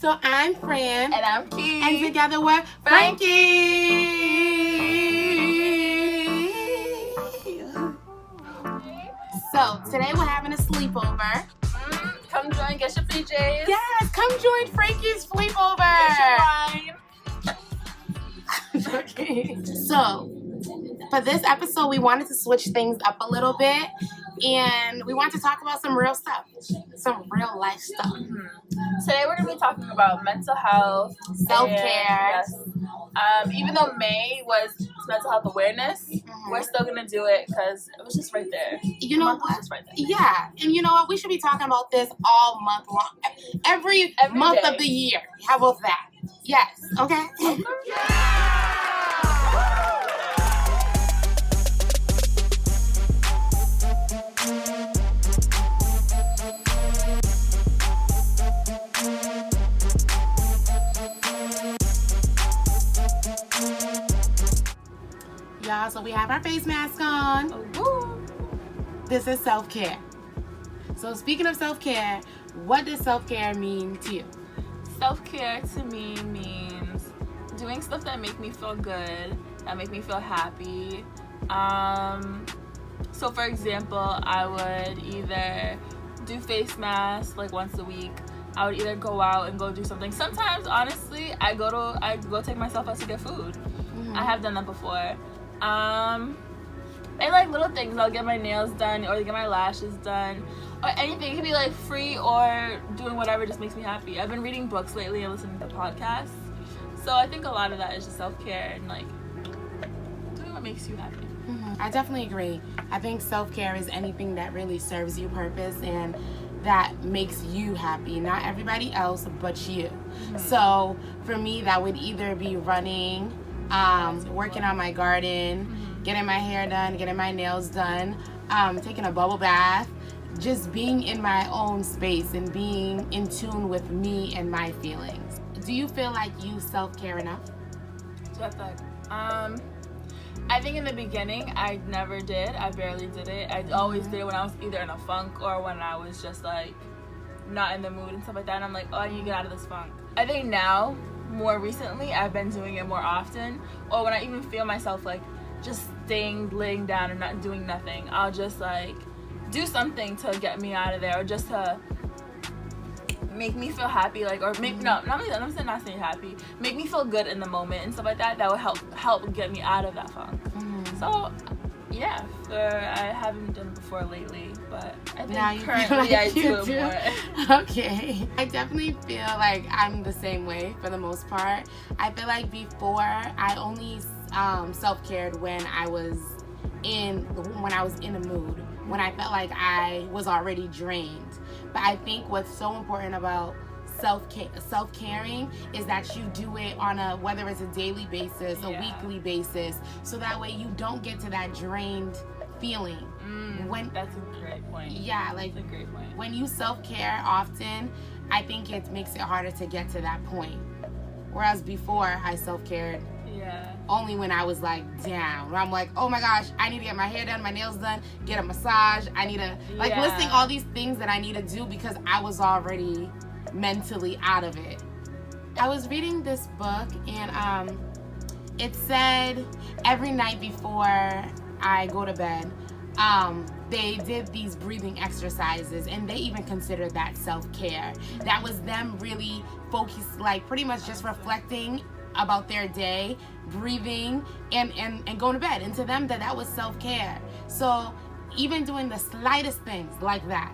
So I'm Fran. And I'm Key. And together we're Frankie. So today we're having a sleepover. Come join, get your PJs. Yes, come join Frankie's sleepover. Get your wine. Okay. So for this episode, we wanted to switch things up a little bit. And we want to talk about some real stuff. Some real life stuff. Today we're going to be talking about mental health. Self-care. Yes. Even though May was mental health awareness, we're still going to do it because it was just right there. You know what? Just right there. Yeah. And you know what? We should be talking about this all month long. Every month day of the year. How about that? Yes. Okay? Y'all, so we have our face mask on. This is self-care. So speaking of self-care, what does self-care mean to you? Self-care to me means doing stuff that make me feel good, that make me feel happy. So for example, I would either do face masks like once a week. I would either go out and go do something. Sometimes, honestly, I go take myself out to get food. I have done that before. And like little things, I'll get my nails done or get my lashes done or anything. It could be like free or doing whatever just makes me happy. I've been reading books lately and listening to podcasts. So I think a lot of that is just self-care and like doing what makes you happy. I definitely agree. I think self-care is anything that really serves your purpose and that makes you happy, not everybody else but you. So for me, that would either be running, working on my garden, getting my hair done, getting my nails done, taking a bubble bath, just being in my own space and being in tune with me and my feelings. Do you feel like you self-care enough? So I thought, I think in the beginning I never did. I barely did it. I always did it when I was either in a funk or when I was just like not in the mood and stuff like that. And I'm like, oh, I need to get out of this funk. I think now, more recently, I've been doing it more often. Or when I even feel myself like just laying down and not doing nothing, I'll just like do something to get me out of there, or just to make me feel happy, like, or make I'm not saying happy, make me feel good in the moment and stuff like that. That would help get me out of that funk. So yeah, I haven't done it before lately, but I think now you currently like I do it more. Okay. I definitely feel like I'm the same way for the most part. I feel like before I only self-cared when I was in a mood, when I felt like I was already drained. But I think what's so important about self-caring is that you do it on whether it's a daily basis, a weekly basis, so that way you don't get to that drained feeling. That's a great point. Yeah, like that's a great point. When you self-care often, I think it makes it harder to get to that point. Whereas before, I self-cared only when I was like down. Where I'm like, oh my gosh, I need to get my hair done, my nails done, get a massage. I need to listing all these things that I need to do because I was already mentally out of it. I was reading this book and it said every night before I go to bed, they did these breathing exercises, and they even considered that self-care. That was them really focused, like pretty much just reflecting about their day, breathing, and going to bed. And to them, that was self-care. So even doing the slightest things like that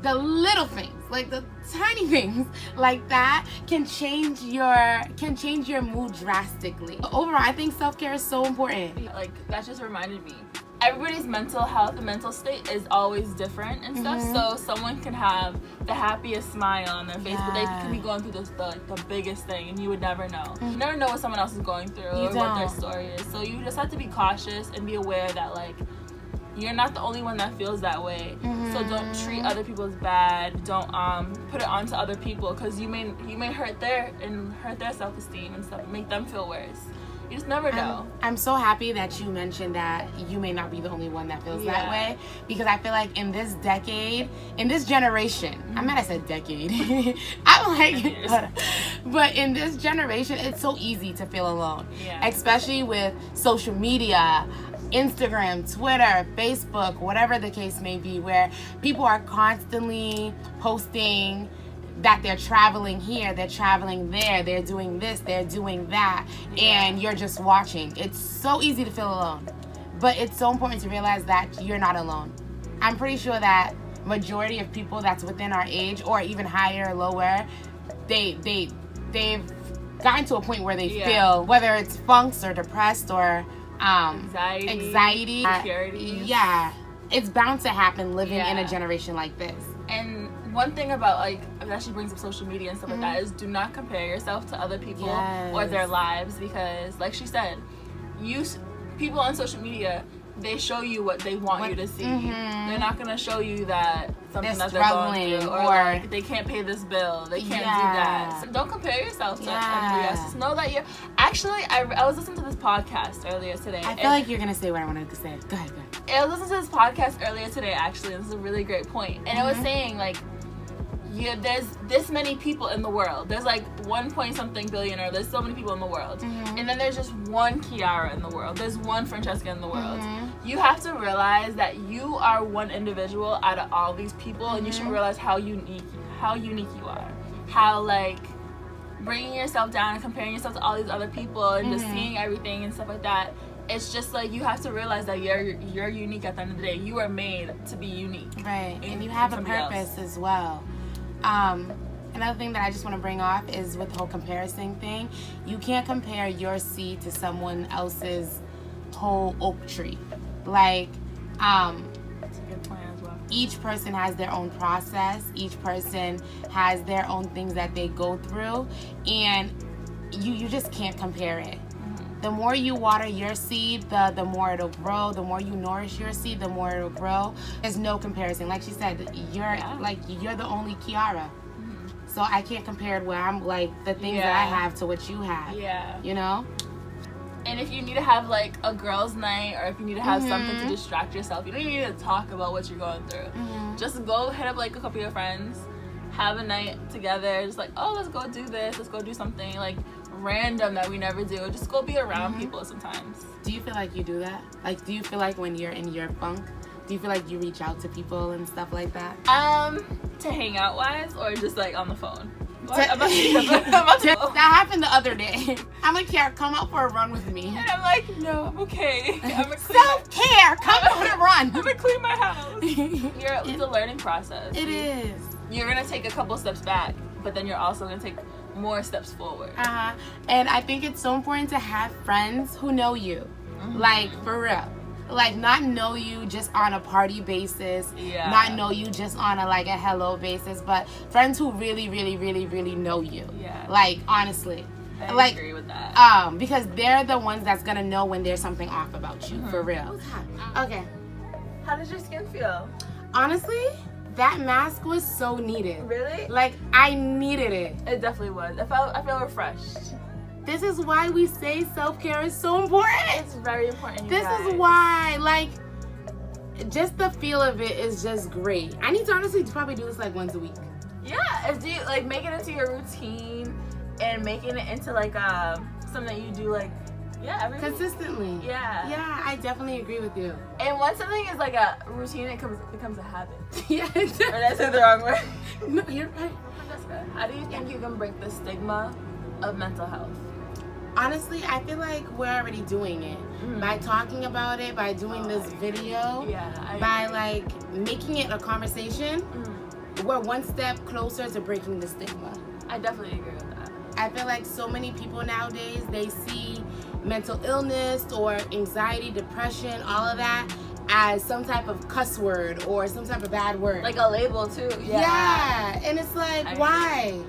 the little things, like the tiny things like that can change your mood drastically. Overall, I think self-care is so important. Like, that just reminded me, everybody's mental health and mental state is always different and stuff. So someone can have the happiest smile on their face, but they could be going through the biggest thing, and you would never know. You never know what someone else is going through or what their story is. So you just have to be cautious and be aware that like you're not the only one that feels that way. So don't treat other people as bad. Don't put it onto other people, because you may hurt their self-esteem and stuff, make them feel worse. You just never know. I'm so happy that you mentioned that you may not be the only one that feels that way, because I feel like in this decade, in this generation, I'm mad I said decade. I'm like, but in this generation, it's so easy to feel alone, especially with social media, Instagram, Twitter, Facebook, whatever the case may be, where people are constantly posting that they're traveling here, they're traveling there, they're doing this, they're doing that, and you're just watching. It's so easy to feel alone, but it's so important to realize that you're not alone. I'm pretty sure that majority of people that's within our age or even higher or lower, they've gotten to a point where they feel, whether it's funks or depressed or anxiety, insecurity. It's bound to happen living in a generation like this. And one thing about, like, that she brings up social media and stuff like that is, do not compare yourself to other people or their lives, because, like she said, people on social media, they show you what they want you to see. They're not gonna show you that something that they're going through, or like they can't pay this bill, they can't do that. So don't compare yourself to anybody else. Just know that you're. Actually, I was listening to this podcast earlier today. I feel like you're gonna say what I wanted to say. Go ahead. I was listening to this podcast earlier today. Actually, this is a really great point, and it was saying, like, there's this many people in the world. There's like 1 point something billion, or there's so many people in the world. And then there's just one Kiara in the world. There's one Francesca in the world. You have to realize that you are one individual out of all these people, and you should realize how unique you are. How, like, bringing yourself down and comparing yourself to all these other people and just seeing everything and stuff like that. It's just like, you have to realize that you're unique at the end of the day. You are made to be unique. Right. And you have a purpose as well. Another thing that I just want to bring off is with the whole comparison thing. You can't compare your seed to someone else's whole oak tree. Like, that's a good point as well. Each person has their own process. Each person has their own things that they go through, and you just can't compare it. The more you water your seed, the more it'll grow. The more you nourish your seed, the more it'll grow. There's no comparison. Like she said, you're the only Kiara. So I can't compare it where I'm like the things that I have to what you have. You know? And if you need to have like a girls' night, or if you need to have something to distract yourself, you don't even need to talk about what you're going through. Just go hit up like a couple of your friends, have a night together, just like, oh, let's go do this, let's go do something like random that we never do. Just go be around people sometimes. Do you feel like you do that? Like, do you feel like when you're in your funk, do you feel like you reach out to people and stuff like that? To hang out wise, or just like on the phone? That happened the other day. I'm like, Kiara, come out for a run with me. And I'm like, no, I'm okay. Self-care, come on a run. I'm gonna clean my house. It's a learning process. It is. You're gonna take a couple steps back, but then you're also gonna take more steps forward. And I think it's so important to have friends who know you. Like, for real. Like, not know you just on a party basis, not know you just on a hello basis, but friends who really, really, really, really know you. Like, honestly. I agree with that. Because they're the ones that's gonna know when there's something off about you, for real. Okay. How does your skin feel? Honestly, that mask was so needed. Really? Like, I needed it. It definitely was. I feel refreshed. This is why we say self-care is so important. It's very important, This is why, like, just the feel of it is just great. I need to honestly probably do this like once a week. Yeah, if you like make it into your routine and making it into like something that you do like every consistently. week. Yeah, I definitely agree with you. And once something is like a routine, it becomes a habit. Yeah. Or did I say the wrong way? No, you're right. How do you think you can break the stigma of mental health? Honestly, I feel like we're already doing it. By talking about it, by doing this video, by like making it a conversation, we're one step closer to breaking the stigma. I definitely agree with that. I feel like so many people nowadays, they see mental illness or anxiety, depression, all of that as some type of cuss word or some type of bad word. Like a label too. Yeah, and it's like, why?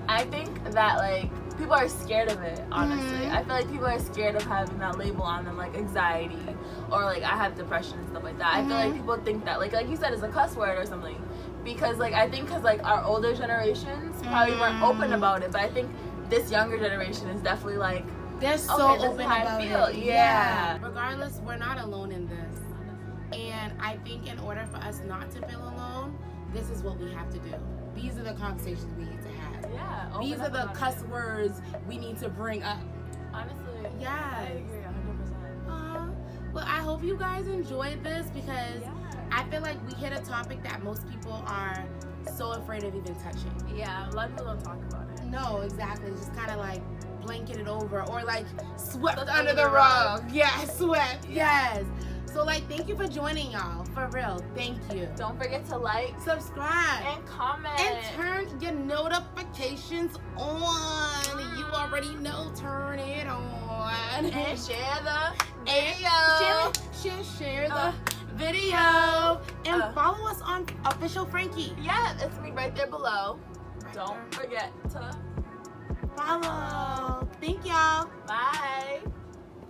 I think that like people are scared of it, honestly. I feel like people are scared of having that label on them, like anxiety or like I have depression and stuff like that. I feel like people think that like you said, it's a cuss word or something, because like I think because like our older generations probably weren't open about it, but I think this younger generation is definitely like They're so okay, open about it. Yeah. Regardless, we're not alone in this. And I think in order for us not to feel alone, this is what we have to do. These are the conversations we need to have. Yeah. These are the cuss words we need to bring up. Honestly. Yes. I agree 100%. Well, I hope you guys enjoyed this because I feel like we hit a topic that most people are so afraid of even touching. Yeah, a lot of people don't talk about it. No, exactly. It's just kind of like blanketed over or like swept under the rug. Yeah, swept. Yes. So like, thank you for joining, y'all. For real, thank you. Don't forget to like, subscribe, and comment, and turn your notifications on. You already know, turn it on. And share the video. Share the video. And follow us on Official Frankie. Yeah, it's me right there below. Don't forget to follow. Thank y'all. Bye.